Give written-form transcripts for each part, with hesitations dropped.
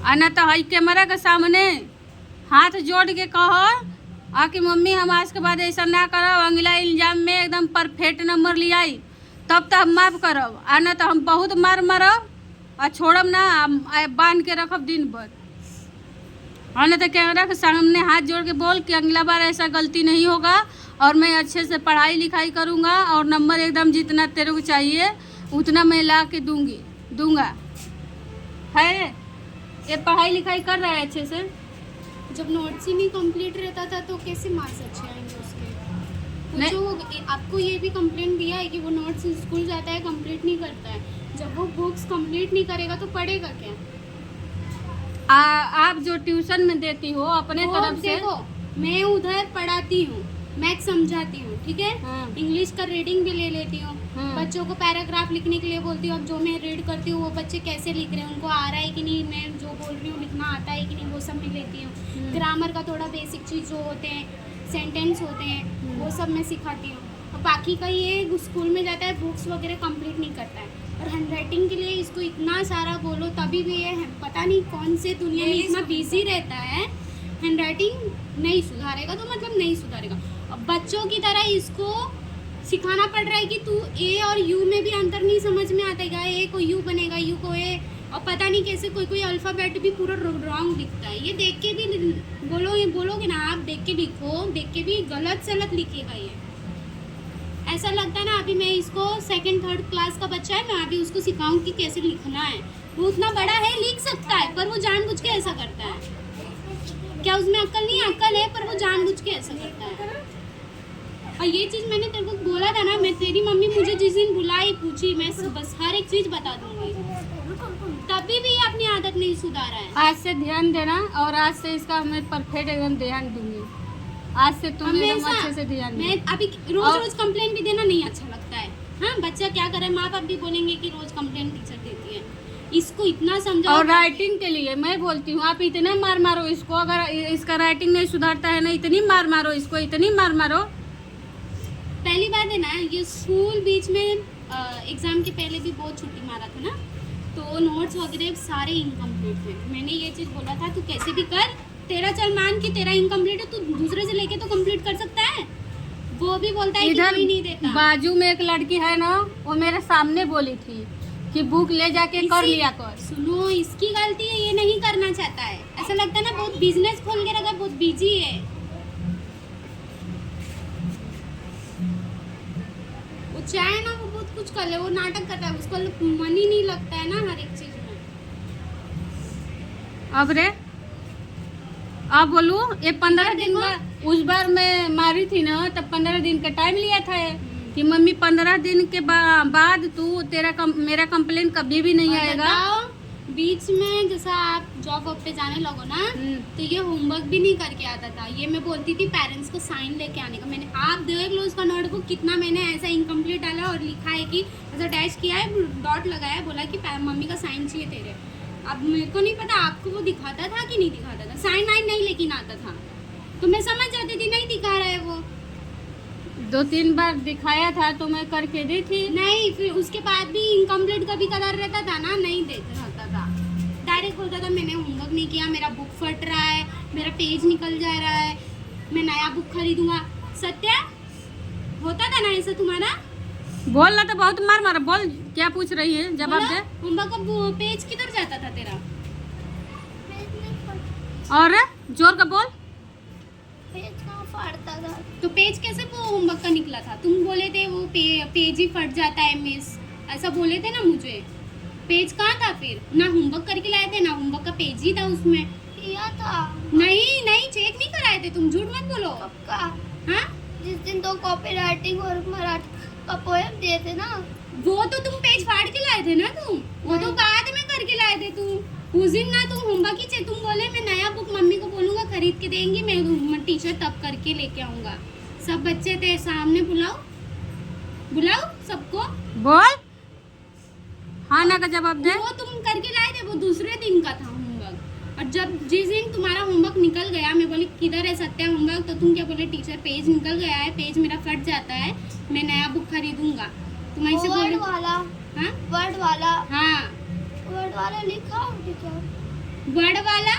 आना तो हई कैमरा के सामने हाथ जोड़ के कहो कि मम्मी हम आज के बाद ऐसा ना करब, अगला इल्जाम में एकदम परफेक्ट नंबर ले आई तब तो हम माफ करब, आना तो हम बहुत मार मारब और छोड़ब ना, बांध के रखब दिन भर। आना तो कैमरा के सामने हाथ जोड़ के बोल कि अगला बार ऐसा गलती नहीं होगा और मैं अच्छे से पढ़ाई लिखाई करूँगा और नंबर एकदम जितना तेरे को चाहिए उतना मैं ला के दूंगा। है ये पढ़ाई लिखाई कर रहा है अच्छे से? जब नोट्स ही नहीं कंप्लीट रहता था तो कैसे मार्क्स अच्छे आएंगे उसके? जो आपको ये भी कंप्लेंट दिया है कि वो नोट्स स्कूल जाता है कंप्लीट नहीं करता है, जब वो बुक्स कंप्लीट नहीं करेगा तो पढ़ेगा क्या? आप जो ट्यूशन में देती हो अपने तरफ से, देखो मैं उधर पढ़ाती हूँ, मैथ्स समझाती हूँ, ठीक है, इंग्लिश का रीडिंग भी ले लेती हूँ, बच्चों को पैराग्राफ लिखने के लिए बोलती हूँ। अब जो मैं रीड करती हूँ वो बच्चे कैसे लिख रहे हैं, उनको आ रहा है कि नहीं, मैं जो बोल रही हूँ लिखना आता है कि नहीं, वो सब मैं लेती हूँ। ग्रामर का थोड़ा बेसिक चीज़ जो होते हैं, सेंटेंस होते हैं, वो सब मैं सिखाती हूँ। और बाकी का ये स्कूल में जाता है बुक्स वगैरह कंप्लीट नहीं करता है, और हैंड राइटिंग के लिए इसको इतना सारा बोलो तभी भी ये पता नहीं कौन से दुनिया में इतना बिजी रहता है, हैंड राइटिंग नहीं सुधारेगा तो मतलब नहीं सुधारेगा। अब बच्चों की तरह इसको सिखाना पड़ रहा है कि तू ए और यू में भी अंतर नहीं समझ में आता है, ए को यू बनेगा, यू को ए, और पता नहीं कैसे कोई अल्फ़ाबेट भी पूरा रॉन्ग दिखता है। ये देख के भी बोलोगे ना आप, देख के लिखो, देख के भी गलत सलत लिखेगा ये। ऐसा लगता है ना अभी मैं इसको 2nd 3rd क्लास का बच्चा है, मैं अभी उसको सिखाऊं कि कैसे लिखना है। वो उतना बड़ा है, लिख सकता है, पर वो जानबूझ के ऐसा करता है। क्या उसमें अक्ल नहीं? अक्ल है, पर वो जानबूझ के ऐसा करता है। और ये चीज़ मैंने तेरे को बोला था ना, मैं तेरी मम्मी मुझे जिस दिन बुलाई पूछी, मैं बस हर एक चीज़ बता दूंगी, तभी भी ये अपनी आदत नहीं सुधारा है। आज से ध्यान देना और आज से इसका मैं परफेक्ट एकदम ध्यान दूंगी। आज से तुम एकदम अच्छे से ध्यान। मैं अभी रोज कंप्लेंट भी देना नहीं अच्छा लगता है। हाँ, बच्चा क्या करे, माँ बाप भी बोलेंगे कि रोज कंप्लेंट टीचर देती है, इसको इतना समझाओ। और राइटिंग के लिए मैं बोलती हूँ आप इतना मार मारो इसको, अगर इसका राइटिंग नहीं सुधारता है ना, इतनी मार मारो इसको, इतनी मार मारो। पहली बात है ना, ये स्कूल बीच में एग्जाम के पहले भी बहुत छुट्टी मारा था ना, तो नोट्स वगैरह सारे इनकम्प्लीट थे। मैंने ये चीज़ बोला था तू कैसे भी कर, तेरा चल मान कि तेरा इनकम्प्लीट है, तू दूसरे से लेके तो कंप्लीट कर सकता है। वो भी बोलता है कि कोई नहीं देता। बाजू में एक लड़की है ना, वो मेरे सामने बोली थी कि बुक ले जाके कर लिया कर। सुनो, इसकी गलती है, ये नहीं करना चाहता है। ऐसा लगता है ना बहुत बिजनेस खोल के रखा, बहुत बिजी है। वो चाहे ना वो बहुत कुछ कर ले, वो नाटक करता है, उसको मन ही नहीं लगता है ना हर एक चीज में। अब बोलू ये 15 दिन का, उस बार मैं मारी थी ना तब 15 दिन का टाइम लिया था कि मम्मी 15 दिन के बाद तू मेरा कंप्लेन कभी भी नहीं आएगा। बीच में जैसा आप जॉब पे जाने लगो ना, तो ये होमवर्क भी नहीं करके आता था। ये मैं बोलती थी पेरेंट्स को साइन लेके आने का। मैंने आप देख लो उसका नोटबुक कितना मैंने ऐसा इनकम्प्लीट डाला और लिखा है कि ऐसा डैश किया है, डॉट लगाया, बोला कि मम्मी का साइन चाहिए तेरे। अब मेरे को नहीं पता आपको वो दिखाता था कि नहीं दिखाता था, साइन वाइन नहीं लेकिन आता था, तो मैं समझ जाती थी नहीं दिखा रहा है वो। 2-3 बार दिखाया था तो मैं करके दी थी। नहीं, फिर उसके बाद भी इनकम्प्लीट कभी कलर रहता था ना, नहीं देता था, डायरेक्ट बोलता था मैंने होमवर्क नहीं किया, मेरा बुक फट रहा है, मेरा पेज निकल जा रहा है, मैं नया बुक खरीदूंगा। सत्या, होता था ना ऐसा तुम्हारा? बोलना तो बहुत मार बोल, क्या पूछ रही है, जवाब दे। होमवर्क का पेज किधर जाता था तेरा? और जोर का बोल। पेज कहाँ फाड़ता था? तो पेज कैसे वो होमवर्क का निकला था? तुम बोले थे वो पेज ही फट जाता है मिस, ऐसा बोले थे ना मुझे। पेज कहाँ था फिर? ना होमवर्क करके लाए थे, ना होमवर्क का पेज ही था उसमें। किया था। नहीं चेक नहीं कराए थे तुम, झूठ मत बोलो। पक्का? हाँ, जिस दिन तो कॉपी राइटिंग और मराठी का पोएम दिए थे ना, वो तो तुम पेज फाड़ के लाए थे ना तुम, वो तो बाद में करके लाए थे तुम। उस दिन ना तुम होमवर्क ही तुम बोले मैं नया बुक मम्मी को बोलूँगा खरीद के देंगी, मैं टीचर तब करके लेके आऊँगा। सब बच्चे थे सामने, बुलाओ सबको, बोल हाँ ना का जवाब दे। वो तुम करके लाए थे, वो दूसरे दिन का था होमवर्क। और जब जिस दिन तुम्हारा होमवर्क निकल गया, मैं बोली किधर है सत्या होमवर्क, तो तुम क्या बोले टीचर पेज निकल गया है, पेज मेरा फट जाता है, मैं नया बुक खरीदूंगा। तुम ऐसे बोले। वर्ड वाला? हाँ, वर्ड वाला? हाँ, वर्ड वाला लिखा टीचर? वर्ड वाला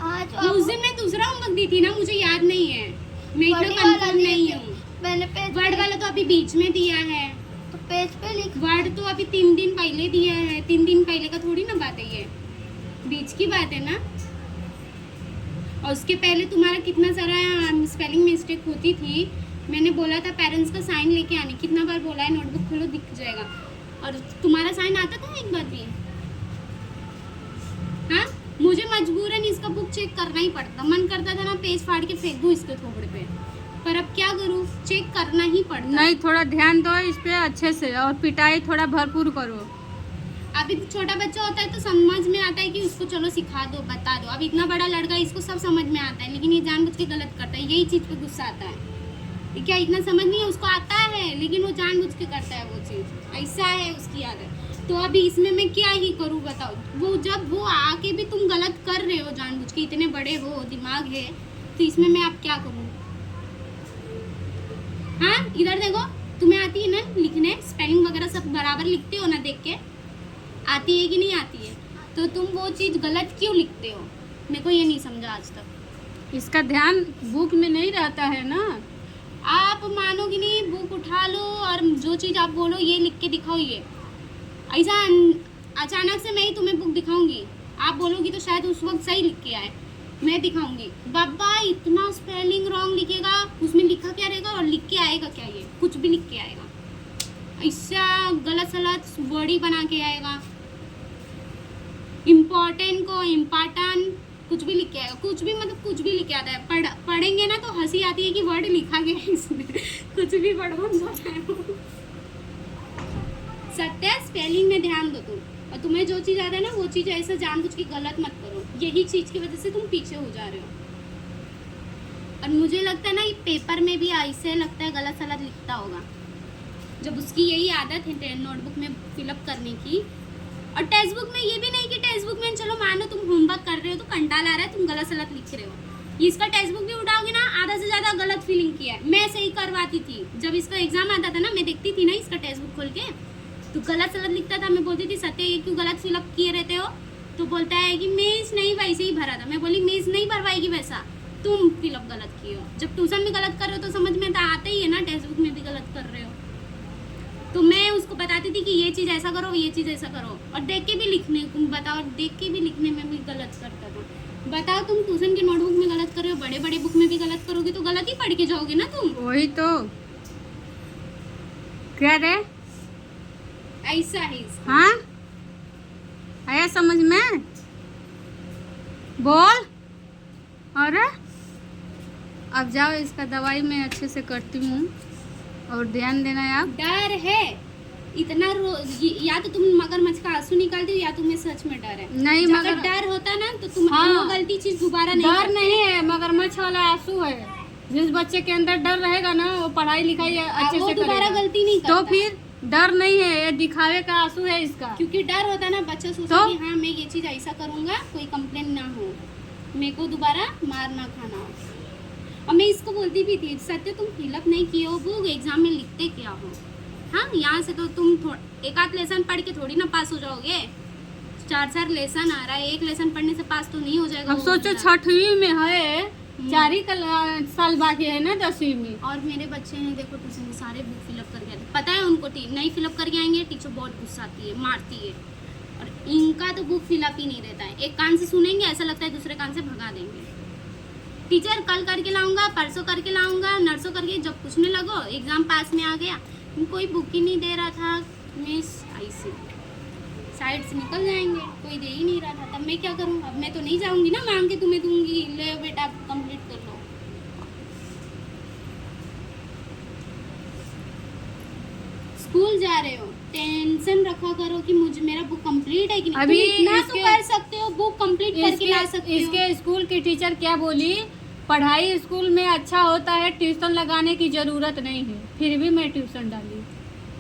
आज उस दिन मैं दूसरा होमवर्क दी थी ना, मुझे याद नहीं है, मैं इतना बड़ी वाला कंफर्म दी नहीं थी। हूँ। मैंने पेज वर्ड वाला तो अभी बीच में दिया है, तो पेज पे लिख। वर्ड तो अभी 3 दिन पहले दिया है, 3 दिन पहले का थोड़ी ना बात है ये, बीच की बात है ना। और उसके पहले तुम्हारा कितना सारा स्पेलिंग मिस्टेक होती थी, मैंने बोला था पेरेंट्स का साइन लेके आने, कितना बार बोला है, नोटबुक खोलो दिख जाएगा। और तुम्हारा साइन आता था एक बार भी? हाँ, मुझे मजबूरन इसका बुक चेक करना ही पड़ता, मन करता था ना पेज फाड़ के फेंक दूँ इसके थोबड़े पे, पर अब क्या करूँ, चेक करना ही पड़ता। नहीं, थोड़ा ध्यान दो इस पे अच्छे से, और पिटाई थोड़ा भरपूर करो। अभी छोटा बच्चा होता है तो समझ में आता है कि उसको चलो सिखा दो, बता दो। अब इतना बड़ा लड़का है, इसको सब समझ में आता है, लेकिन ये जानबूझ के गलत करता है, यही चीज़ पे गुस्सा आता है। ये क्या इतना समझ नहीं है, उसको आता है लेकिन वो जानबूझ के करता है वो चीज़, ऐसा है उसकी आदत। तो अभी इसमें मैं क्या ही करूँ बताओ? वो जब वो आके भी तुम गलत कर रहे हो जानबूझ के, इतने बड़े हो, दिमाग है, तो इसमें मैं अब क्या करूँ? हाँ, इधर देखो, तुम्हें आती है ना लिखने, स्पेलिंग वगैरह सब बराबर लिखते हो ना देख के? आती है कि नहीं आती है? तो तुम वो चीज़ गलत क्यों लिखते हो? मेरे को ये नहीं समझा आज तक। इसका ध्यान बुक में नहीं रहता है ना। आप मानोगे नहीं, बुक उठा लो और जो चीज़ आप बोलो ये लिख के दिखाओ, ये ऐसा अचानक से मैं ही तुम्हें बुक दिखाऊंगी, आप बोलोगी तो शायद उस वक्त सही लिख के आए, मैं दिखाऊंगी बाबा इतना स्पेलिंग रॉन्ग लिखेगा, उसमें लिखा क्या रहेगा और लिख के आएगा क्या? ये कुछ भी लिख के आएगा, ऐसा गलत सलत वर्ड ही बना के आएगा। इम्पोर्टेंट को इम्पार्टेंट कुछ भी लिख के आएगा, कुछ भी मतलब कुछ भी लिख के आता है। पढ़ेंगे ना तो हंसी आती है कि वर्ड लिखा गया है इसमें कुछ भी वर्ड बन जाता है। सत्य, स्पेलिंग में ध्यान दो तुम, और तुम्हें जो चीज़ आता है ना वो चीज़ ऐसा जानबूझ के गलत मत करो, यही चीज़ की वजह से तुम पीछे हो जा रहे हो। और मुझे लगता है ना ये पेपर में भी ऐसे लगता है गलत सलत लिखता होगा, जब उसकी यही आदत है नोटबुक में फिलअप करने की। और टेक्स्ट बुक में ये भी नहीं कि टेक्स्ट बुक में चलो मानो तुम होमवर्क कर रहे हो तो कंटाल आ रहा है, तुम गलत सलत लिख रहे हो, इसका टेक्स्ट बुक भी उठाओगे ना, आधा से ज़्यादा गलत फीलिंग किया है। मैं सही करवाती थी, जब इसका एग्जाम आता था ना, मैं देखती थी ना इसका टेक्स्ट बुक खोल के, तो गलत सलत लिखता था। मैं बोलती थी सत्य ये क्यों गलत फिलअप किए रहते हो? तो बोलता है कि मेज नहीं वैसे ही भरा था। मैं बोली मेज नहीं भरवाएगी वैसा, तुम फिलअप गलत किए हो। जब ट्यूशन में गलत कर रहे हो तो समझ में तो आता ही है ना, टेक्स्ट बुक में भी गलत कर रहे हो। तो मैं उसको बताती थी कि ये चीज़ ऐसा करो, ये चीज़ ऐसा करो, और देख के भी लिखने, बताओ देख के भी लिखने में भी गलत करता था। बताओ तुम ट्यूशन की नोटबुक में गलत कर रहे हो, बड़े बड़े बुक में भी गलत करोगे तो गलत ही पढ़ के जाओगे ना तुम। वही तो क्या रे, ऐसा है इसका। हाँ आया समझ में? बोल। अरे अब जाओ, इसका दवाई मैं अच्छे से करती हूँ, और ध्यान देना यार। डर है इतना या तो तुम मगरमच्छ का आंसू निकालती हो या तुम्हें सच में डर है। नहीं, जब मगर डर होता ना तो तुम हाँ, वो गलती चीज दोबारा नहीं डर करते। नहीं है, मगरमच्छ वाला आंसू है। जिस बच्चे के अंदर डर रहेगा ना वो पढ़ाई लिखाई अच्छे वो से दोबारा करेगा। गलती नहीं करता। तो फिर डर नहीं है, ये दिखावे का आंसू है इसका। क्योंकि डर होता ना, बच्चा सोचता तो? कि हाँ मैं ये चीज ऐसा करूंगा, कोई कंप्लेन ना हो, मेरे को दोबारा मार ना खाना हो। और मैं इसको बोलती भी थी सत्य तुम फिलअप नहीं किए हो बुक, एग्जाम में लिखते क्या हो? हाँ, यहाँ से तो तुम एक आध लेसन पढ़ के थोड़ी ना पास हो जाओगे। 4 लेसन आ रहा है, एक लेसन पढ़ने से पास तो नहीं हो जाएगा। अब वो सोचो बच्चा। 6वीं में है, 4 ही साल बाकी है ना 10वीं में। और मेरे बच्चे ने देखो ट्यूशन में सारे बुक फिलअप करके आते, पता है उनको नहीं फिलअप करके आएंगे टीचर बहुत गुस्सा आती है, मारती है। और इनका तो बुक फिलअप ही नहीं रहता है, एक कान से सुनेंगे ऐसा लगता है दूसरे कान से भगा देंगे। टीचर कल करके लाऊंगा, परसों करके लाऊंगा, नरसों करके, जब पूछने लगो एग्जाम पास में आ गया, कोई बुक ही नहीं दे रहा था मिस, ऐसे साइड से निकल जाएंगे, कोई दे ही नहीं रहा था। तब मैं क्या करूँ? अब मैं तो नहीं जाऊंगी ना मांग के तुम्हें दूंगी, ले बेटा कंप्लीट कर लो। स्कूल जा रहे हो, टेंशन रखा करो कि मुझे मेरा बुक कंप्लीट है कि नहीं। अभी तुम इतना तो इसके- कर सकते हो, बुक कंप्लीट करके ला सकते हो। इसके स्कूल की टीचर क्या बोली, पढ़ाई स्कूल में अच्छा होता है, ट्यूशन लगाने की जरूरत नहीं है। फिर भी मैं ट्यूशन डाली।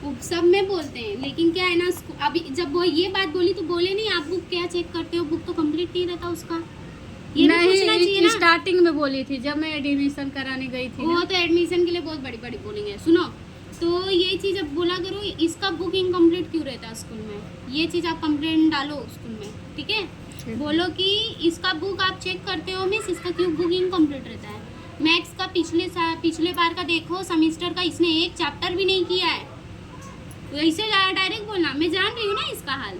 वो सब में बोलते हैं, लेकिन क्या है ना, अभी जब वो ये बात बोली तो बोले नहीं आप बुक क्या चेक करते हो, बुक तो कंप्लीट नहीं रहता उसका। ये भी पूछना चाहिए नहीं, ना। स्टार्टिंग में बोली थी जब मैं एडमिशन कराने गई थी वो ना। तो एडमिशन के लिए बहुत बड़ी बड़ी बोलेंगे। सुनो, तो ये चीज़ अब बोला करो, इसका बुक इनकम्प्लीट क्यों रहता है स्कूल में, ये चीज़ आप कंप्लेंट डालो स्कूल में, ठीक है। ठीक। बोलो कि इसका बुक आप चेक करते हो मिस, इसका क्यों बुक इनकम्प्लीट रहता है। मैथ्स का पिछले बार का देखो सेमेस्टर का, इसने एक चैप्टर भी नहीं किया है। वैसे डायरेक्ट बोलना, मैं जान रही हूँ ना इसका हाल।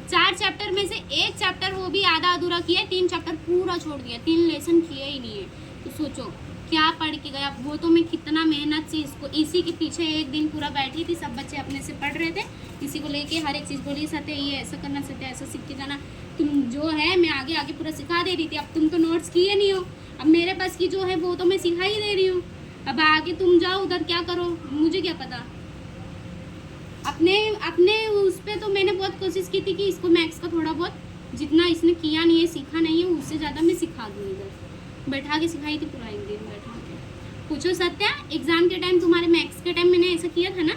4 चैप्टर में से एक चैप्टर वो भी आधा अधूरा किया, 3 चैप्टर पूरा छोड़ दिया, 3 लेसन किया ही नहीं है। तो सोचो क्या पढ़ के गया वो। तो मैं कितना मेहनत से इसको, इसी के पीछे एक दिन पूरा बैठी थी, सब बच्चे अपने से पढ़ रहे थे, इसी को लेके हर एक चीज़ बोली, सत्य ये ऐसा करना, सत्य ऐसा सीख के जाना, तुम जो है मैं आगे आगे पूरा सिखा दे रही थी। अब तुम तो नोट्स किए नहीं हो, अब मेरे पास की जो है वो तो मैं सिखा ही दे रही हूँ। अब आगे तुम जाओ उधर क्या करो, मुझे क्या पता। अपने उस पर तो मैंने बहुत कोशिश की थी कि इसको मैथ्स का थोड़ा बहुत, जितना इसने किया नहीं है, सीखा नहीं है, उससे ज़्यादा मैं सिखा दूँ। इधर बैठा के सिखाई थी पूरा एक दिन बैठा के। पूछो सत्या, एग्ज़ाम के टाइम तुम्हारे मैथ्स के टाइम मैंने ऐसा किया था ना,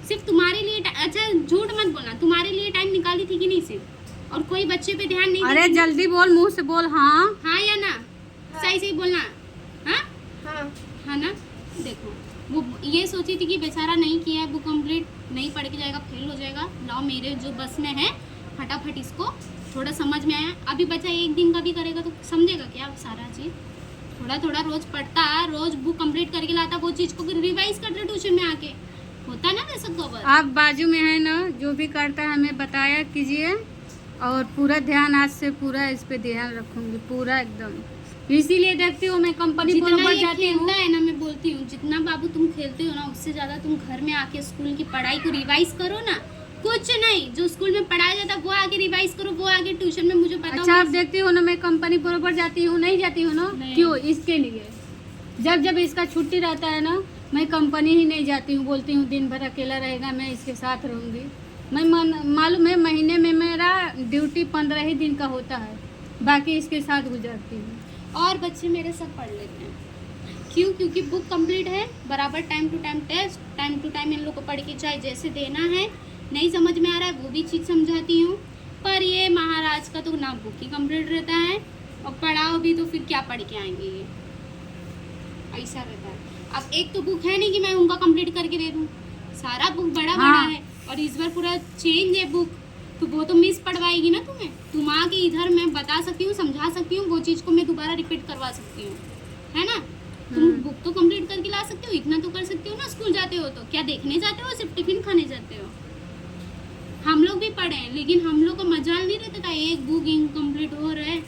सिर्फ तुम्हारे लिए। अच्छा झूठ मत बोलना, तुम्हारे लिए टाइम निकाली थी कि नहीं सिर्फ, और कोई बच्चे पे ध्यान नहीं। अरे जल्दी बोल, मुंह से बोल। हाँ हाँ या ना, सही सही बोलना। हाँ हाँ हाँ ना। देखो वो ये सोची थी कि बेचारा नहीं किया है बुक कंप्लीट, नहीं पढ़ के जाएगा, फेल हो जाएगा। लाओ मेरे जो बस में है, फटाफट इसको थोड़ा समझ में आया। अभी बच्चा एक दिन का भी करेगा तो समझेगा क्या सारा चीज़। थोड़ा थोड़ा रोज पढ़ता, रोज बुक कंप्लीट करके लाता, वो चीज़ को फिर रिवाइज करता ट्यूशन में आके, होता ना वैसा कवर। आप बाजू में है ना, जो भी करता है हमें बताया कीजिए, और पूरा ध्यान आज से पूरा इस पे ध्यान रखूंगी, पूरा एकदम। इसीलिए देखती हूँ मैं कंपनी जितना पर ये जाती हूँ। खेलता है ना, मैं बोलती हूँ जितना बाबू तुम खेलते हो ना, उससे ज़्यादा तुम घर में आके स्कूल की पढ़ाई को रिवाइज करो ना। कुछ नहीं, जो स्कूल में पढ़ाया जाता है वो आगे रिवाइज करो, वो आगे ट्यूशन में मुझे पता। अच्छा आप देखती हो ना, मैं कंपनी बरोबर जाती हूँ, नहीं जाती हूँ ना? नहीं। क्यों? इसके लिए। जब जब इसका छुट्टी रहता है ना, मैं कंपनी ही नहीं जाती हूँ, बोलती हूँ दिन भर अकेला रहेगा, मैं इसके साथ रहूँगी। मैं मालूम है महीने में मेरा ड्यूटी 15 ही दिन का होता है, बाकी इसके साथ गुजारती हूँ। और बच्चे मेरे सब पढ़ लेते हैं। क्यों? क्योंकि बुक कंप्लीट है, बराबर time to time test, time to time इन लोग को पढ़ के चाहे जैसे देना है। नहीं समझ में आ रहा है वो भी चीज़ समझाती हूँ। पर ये महाराज का तो ना बुक ही कंप्लीट रहता है, और पढ़ाओ भी तो फिर क्या पढ़ के आएंगे ये, ऐसा रहता है। अब एक तो बुक है नहीं कि मैं उनका कंप्लीट करके दे दूँ, सारा बुक बड़ा बड़ा हाँ। है, और इस बार पूरा चेंज है बुक, तो वो तो मिस पढ़वाएगी ना तुम्हें। तुम आके इधर मैं बता सकती हूँ, समझा सकती हूँ, वो चीज़ को मैं दोबारा रिपीट करवा सकती हूँ, है ना। तुम बुक तो कंप्लीट करके ला सकते हो, इतना तो कर सकती हो ना। स्कूल जाते हो तो क्या देखने जाते हो, सिर्फ टिफिन खाने जाते हो। हम लोग भी पढ़े हैं, लेकिन हम लोग को मजाल नहीं रहता था एक बुक इनकम्प्लीट हो रहा है,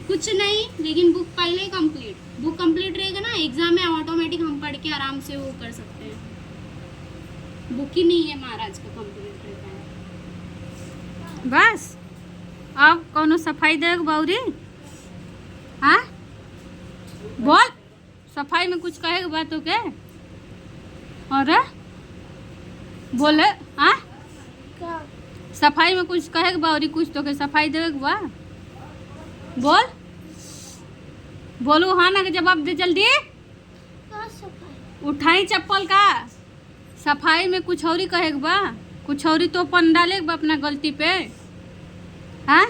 कुछ नहीं, लेकिन बुक पहले ही कंप्लीट। बुक कंप्लीट रहेगा ना, एग्जाम में ऑटोमेटिक हम पढ़ के आराम से वो कर सकते हैं। बुक ही नहीं है महाराज का कंप्लीट रहता है। बस अब कौनो सफाई दे बाउरी? हाँ बोल, सफाई में कुछ कहेगा बात तो के? अरे बोले हाँ, क्या सफाई में कुछ कहेगा बाउरी, कुछ तो के सफाई देगा बा? बोल, बोलू हाँ ना के जवाब दे जल्दी। क्या सफाई? उठाई चप्पल का, सफाई में कुछ और ही कहेगा बा, कुछ और ही तो पन डालेगा बा अपना गलती पे। हाँ